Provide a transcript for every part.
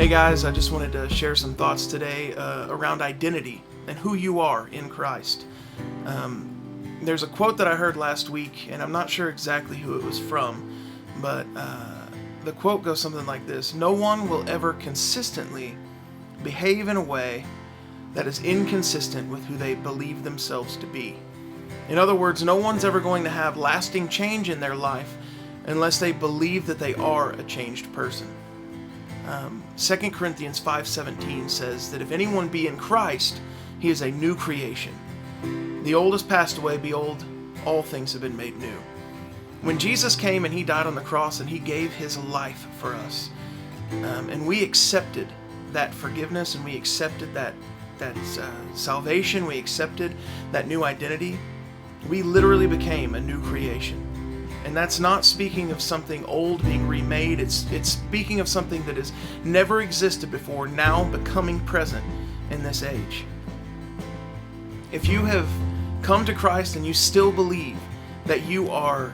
guys, I just wanted to share some thoughts today around identity and who you are in Christ. There's a quote that I heard last week, and I'm not sure exactly who it was from, but the quote goes something like this: "No one will ever consistently behave in a way that is inconsistent with who they believe themselves to be." In other words, no one's ever going to have lasting change in their life unless they believe that they are a changed person. 2 Corinthians 5:17 says that if anyone be in Christ, he is a new creation. The old has passed away, behold, all things have been made new. When Jesus came and he died on the cross and he gave his life for us, and we accepted that forgiveness and we accepted that salvation, we accepted that new identity, we literally became a new creation. And that's not speaking of something old being remade. It's speaking of something that has never existed before, now becoming present in this age. If you have come to Christ and you still believe that you are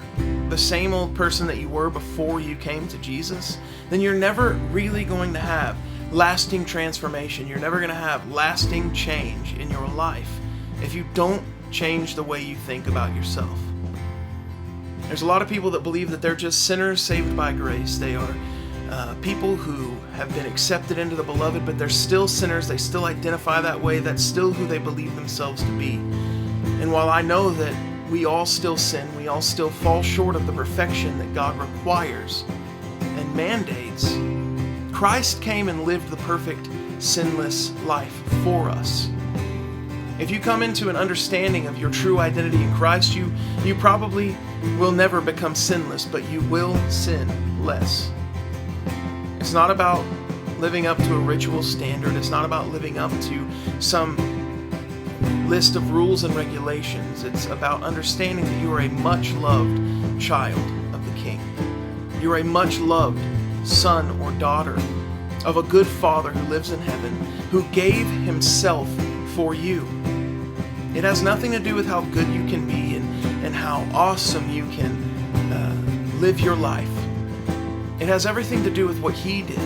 the same old person that you were before you came to Jesus, then you're never really going to have lasting transformation. You're never going to have lasting change in your life if you don't change the way you think about yourself. There's a lot of people that believe that they're just sinners saved by grace. They are people who have been accepted into the beloved, but they're still sinners. They still identify that way. That's still who they believe themselves to be. And while I know that we all still sin, we all still fall short of the perfection that God requires and mandates, Christ came and lived the perfect, sinless life for us. If you come into an understanding of your true identity in Christ, you probably will never become sinless, but you will sin less. It's not about living up to a ritual standard. It's not about living up to some list of rules and regulations. It's about understanding that you are a much-loved child of the King. You're a much-loved son or daughter of a good Father who lives in heaven, who gave himself for you. It has nothing to do with how good you can be and how awesome you can live your life. It has everything to do with what he did.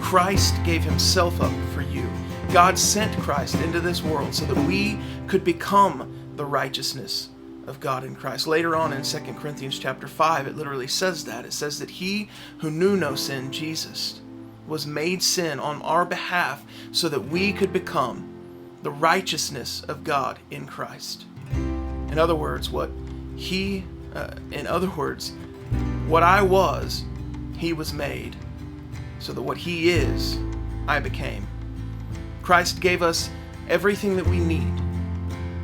Christ gave himself up for you. God sent Christ into this world so that we could become the righteousness of God in Christ. Later on in 2 Corinthians chapter 5, it literally says that. It says that he who knew no sin, Jesus, was made sin on our behalf so that we could become the righteousness of God in Christ. In other words, what I was, he was made, so that what he is, I became. Christ gave us everything that we need.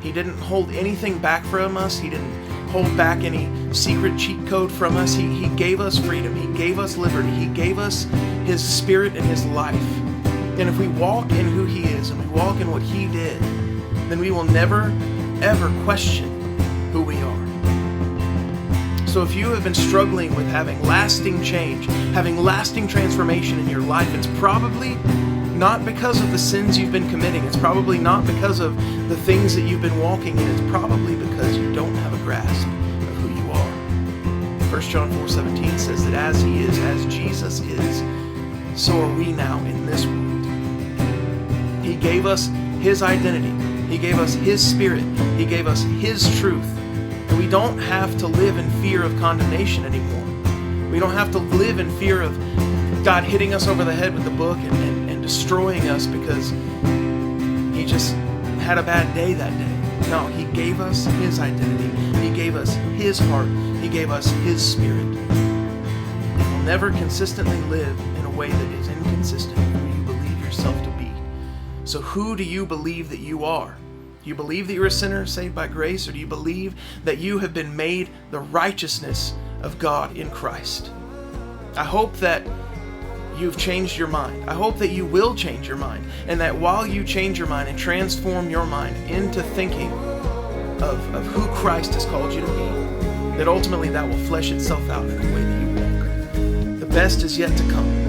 He didn't hold anything back from us. He didn't hold back any secret cheat code from us. He gave us freedom. He gave us liberty. He gave us his spirit and his life. And if we walk in who he is and we walk in what he did, then we will never, ever question who we are. So if you have been struggling with having lasting change, having lasting transformation in your life, it's probably not because of the sins you've been committing. It's probably not because of the things that you've been walking in. It's probably because you don't have a grasp of who you are. 1 John 4:17 says that as he is, as Jesus is, so are we now in this world. He gave us his identity. He gave us his spirit. He gave us his truth. And we don't have to live in fear of condemnation anymore. We don't have to live in fear of God hitting us over the head with the book and destroying us because he just had a bad day that day. No, he gave us his identity. He gave us his heart. He gave us his spirit. You will never consistently live in a way that is inconsistent with who you believe yourself to be. So who do you believe that you are? Do you believe that you're a sinner saved by grace, or do you believe that you have been made the righteousness of God in Christ? I hope that you've changed your mind. I hope that you will change your mind, and that while you change your mind and transform your mind into thinking of who Christ has called you to be, that ultimately that will flesh itself out in the way that you walk. The best is yet to come.